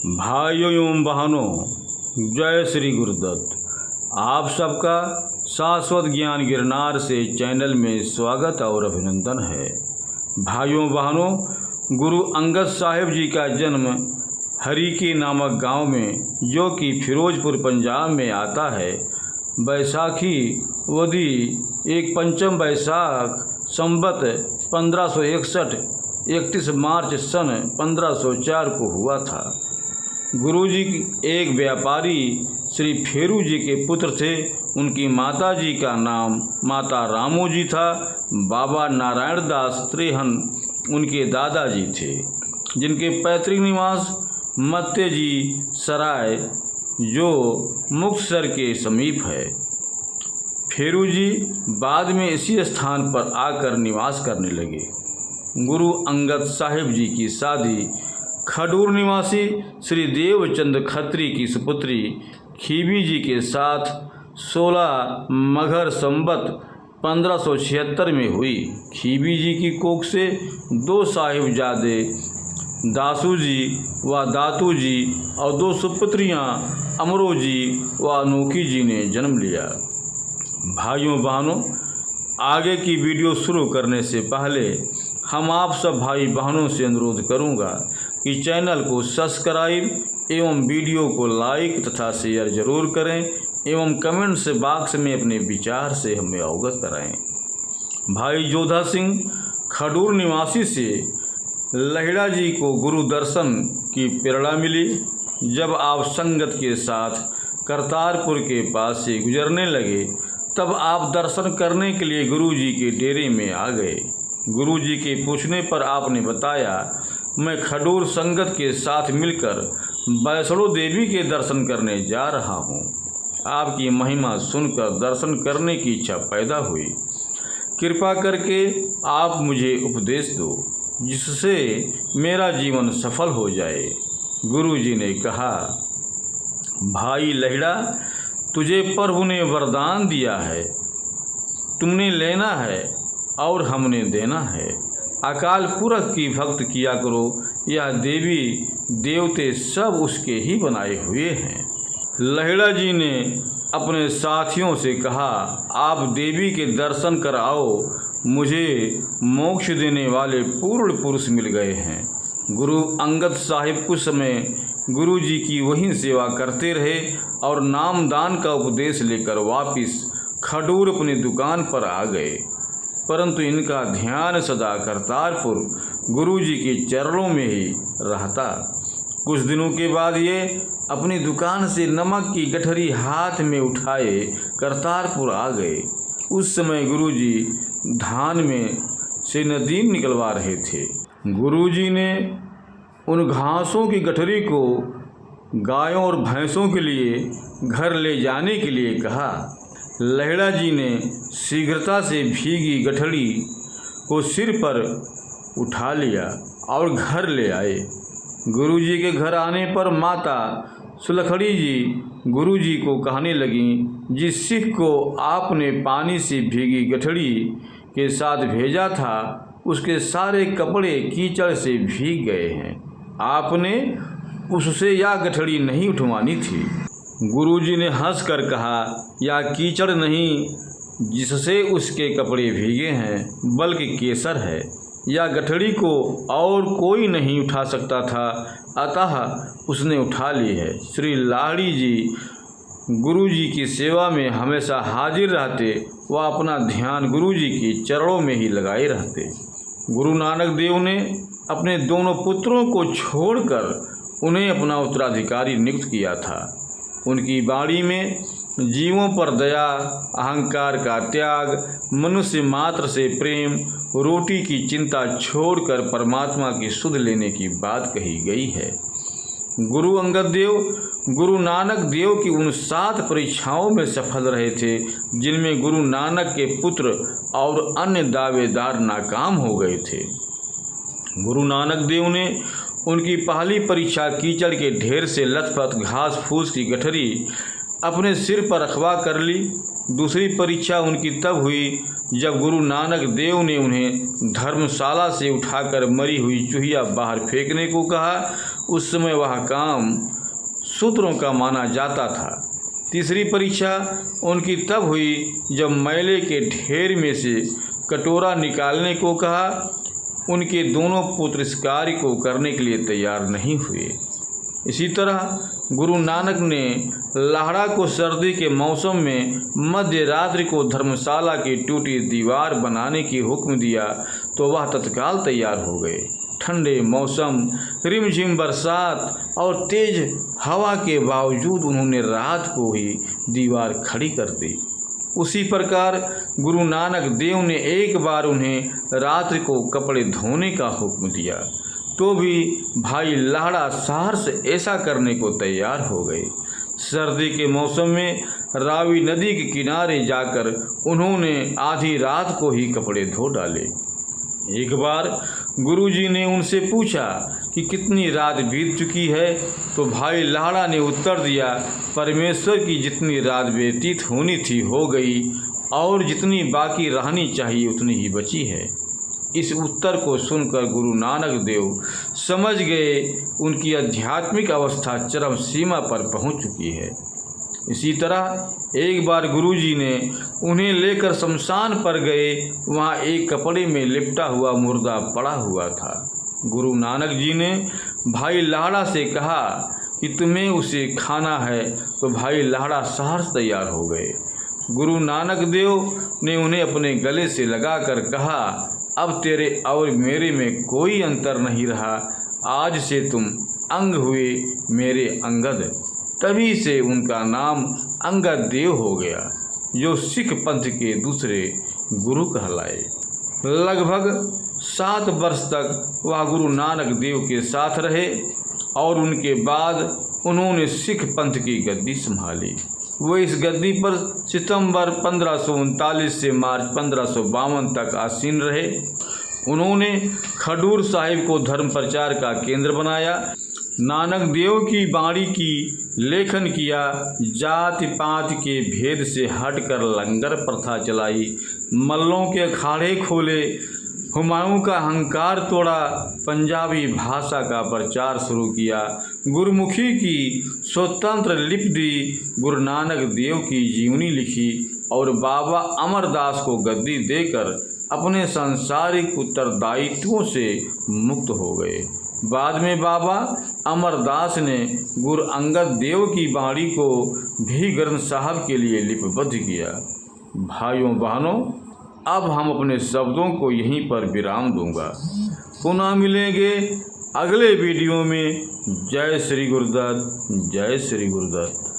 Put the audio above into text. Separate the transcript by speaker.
Speaker 1: भाइयों एवं बहनों, जय श्री गुरुदत्त। आप सबका शाश्वत ज्ञान गिरनार से चैनल में स्वागत और अभिनंदन है। भाइयों बहनों, गुरु अंगद साहिब जी का जन्म हरीके नामक गांव में, जो कि फिरोजपुर पंजाब में आता है, बैसाखी वदी एक पंचम बैसाख संवत 1561 31 मार्च सन 1504 को हुआ था। गुरुजी एक व्यापारी श्री फेरू जी के पुत्र थे। उनकी माता जी का नाम माता रामो जी था। बाबा नारायण दास त्रेहन उनके दादाजी थे, जिनके पैतृक निवास मत्ते जी सराय, जो मुक्तसर के समीप है। फेरू जी बाद में इसी स्थान पर आकर निवास करने लगे। गुरु अंगद साहिब जी की शादी खडूर निवासी श्री देवचंद खत्री की सुपुत्री खीबी जी के साथ 16 मघर संवत 1576 में हुई। खीबी जी की कोख से 2 साहिबजादे दासू जी व दातू जी और 2 सुपुत्रियाँ अमरो जी व अनोखी जी ने जन्म लिया। भाइयों बहनों, आगे की वीडियो शुरू करने से पहले हम आप सब भाई बहनों से अनुरोध करूंगा कि चैनल को सब्सक्राइब एवं वीडियो को लाइक तथा शेयर जरूर करें एवं कमेंट्स बॉक्स में अपने विचार से हमें अवगत कराएं। भाई जोधा सिंह खडूर निवासी से लहिड़ा जी को गुरु दर्शन की प्रेरणा मिली। जब आप संगत के साथ करतारपुर के पास से गुजरने लगे, तब आप दर्शन करने के लिए गुरु जी के डेरे में आ गए। गुरु जी के पूछने पर आपने बताया, मैं खडूर संगत के साथ मिलकर वैष्णो देवी के दर्शन करने जा रहा हूँ। आपकी महिमा सुनकर दर्शन करने की इच्छा पैदा हुई। कृपा करके आप मुझे उपदेश दो, जिससे मेरा जीवन सफल हो जाए। गुरु जी ने कहा, भाई लहिड़ा, तुझे प्रभु ने वरदान दिया है, तुमने लेना है और हमने देना है। अकाल पुरख की भक्त किया करो, यह देवी देवते सब उसके ही बनाए हुए हैं। लहिड़ा जी ने अपने साथियों से कहा, आप देवी के दर्शन कर आओ, मुझे मोक्ष देने वाले पूर्ण पुरुष मिल गए हैं। गुरु अंगद साहिब कुछ समय गुरु जी की वहीं सेवा करते रहे और नामदान का उपदेश लेकर वापिस खडूर अपनी दुकान पर आ गए, परंतु इनका ध्यान सदा करतारपुर गुरु जी के चरणों में ही रहता। कुछ दिनों के बाद ये अपनी दुकान से नमक की गठरी हाथ में उठाए करतारपुर आ गए। उस समय गुरु जी धान में से नदीम निकलवा रहे थे। गुरु जी ने उन घासों की गठरी को गायों और भैंसों के लिए घर ले जाने के लिए कहा। लहिड़ा जी ने शीघ्रता से भीगी गठड़ी को सिर पर उठा लिया और घर ले आए। गुरु जी के घर आने पर माता सुलखड़ी जी गुरु जी को कहने लगीं, जिस सिख को आपने पानी से भीगी गठड़ी के साथ भेजा था, उसके सारे कपड़े कीचड़ से भीग गए हैं। आपने उससे यह गठड़ी नहीं उठवानी थी। गुरुजी ने हंसकर कहा, या कीचड़ नहीं जिससे उसके कपड़े भीगे हैं, बल्कि केसर है। या गठड़ी को और कोई नहीं उठा सकता था, अतः उसने उठा ली है। श्री लाड़ी जी गुरुजी की सेवा में हमेशा हाजिर रहते व अपना ध्यान गुरुजी के चरणों में ही लगाए रहते। गुरु नानक देव ने अपने दोनों पुत्रों को छोड़कर उन्हें अपना उत्तराधिकारी नियुक्त किया था। उनकी वाणी में जीवों पर दया, अहंकार का त्याग, मनुष्य मात्र से प्रेम, रोटी की चिंता छोड़कर परमात्मा की सुध लेने की बात कही गई है। गुरु अंगद देव गुरु नानक देव की उन 7 परीक्षाओं में सफल रहे थे, जिनमें गुरु नानक के पुत्र और अन्य दावेदार नाकाम हो गए थे। गुरु नानक देव ने उनकी पहली परीक्षा कीचड़ के ढेर से लथपथ घास फूस की गठरी अपने सिर पर रखवा कर ली। दूसरी परीक्षा उनकी तब हुई जब गुरु नानक देव ने उन्हें धर्मशाला से उठाकर मरी हुई चूहिया बाहर फेंकने को कहा। उस समय वह काम सूत्रों का माना जाता था। तीसरी परीक्षा उनकी तब हुई जब मैले के ढेर में से कटोरा निकालने को कहा। उनके दोनों पुत्र इस कार्य को करने के लिए तैयार नहीं हुए। इसी तरह गुरु नानक ने लाहड़ा को सर्दी के मौसम में मध्य रात्रि को धर्मशाला की टूटी दीवार बनाने की हुक्म दिया तो वह तत्काल तैयार हो गए। ठंडे मौसम, रिमझिम बरसात और तेज हवा के बावजूद उन्होंने रात को ही दीवार खड़ी कर दी। उसी प्रकार गुरु नानक देव ने एक बार उन्हें रात्रि को कपड़े धोने का हुक्म दिया तो भी भाई लाहड़ा साहस ऐसा करने को तैयार हो गए। सर्दी के मौसम में रावी नदी के किनारे जाकर उन्होंने आधी रात को ही कपड़े धो डाले। एक बार गुरुजी ने उनसे पूछा कि कितनी रात बीत चुकी है तो भाई लाहड़ा ने उत्तर दिया, परमेश्वर की जितनी रात व्यतीत होनी थी हो गई और जितनी बाकी रहनी चाहिए उतनी ही बची है। इस उत्तर को सुनकर गुरु नानक देव समझ गए उनकी आध्यात्मिक अवस्था चरम सीमा पर पहुंच चुकी है। इसी तरह एक बार गुरुजी ने उन्हें लेकर शमशान पर गए। वहां एक कपड़े में लिपटा हुआ मुर्दा पड़ा हुआ था। गुरु नानक जी ने भाई लाहड़ा से कहा कि तुम्हें उसे खाना है तो भाई लाहड़ा सहर्ष तैयार हो गए। गुरु नानक देव ने उन्हें अपने गले से लगाकर कहा, अब तेरे और मेरे में कोई अंतर नहीं रहा, आज से तुम अंग हुए मेरे अंगद। तभी से उनका नाम अंगद देव हो गया, जो सिख पंथ के दूसरे गुरु कहलाए। लगभग 7 वर्ष तक वह गुरु नानक देव के साथ रहे और उनके बाद उन्होंने सिख पंथ की गद्दी संभाली। वो इस गद्दी पर सितंबर 1539 से मार्च 1552 तक आसीन रहे। उन्होंने खडूर साहिब को धर्म प्रचार का केंद्र बनाया। नानक देव की बाणी की लेखन किया, जाति पात के भेद से हटकर लंगर प्रथा चलाई, मल्लों के अखाड़े खोले, हुमायूं का अहंकार तोड़ा, पंजाबी भाषा का प्रचार शुरू किया, गुरमुखी की स्वतंत्र लिपि दी, गुरु नानक देव की जीवनी लिखी और बाबा अमरदास को गद्दी देकर अपने सांसारिक उत्तरदायित्वों से मुक्त हो गए। बाद में बाबा अमरदास ने गुरु अंगद देव की बाणी को भी ग्रंथ साहब के लिए लिपिबद्ध किया। भाइयों बहनों, अब हम अपने शब्दों को यहीं पर विराम दूंगा। पुनः मिलेंगे अगले वीडियो में। जय श्री गुरुदत्त, जय श्री गुरुदत्त।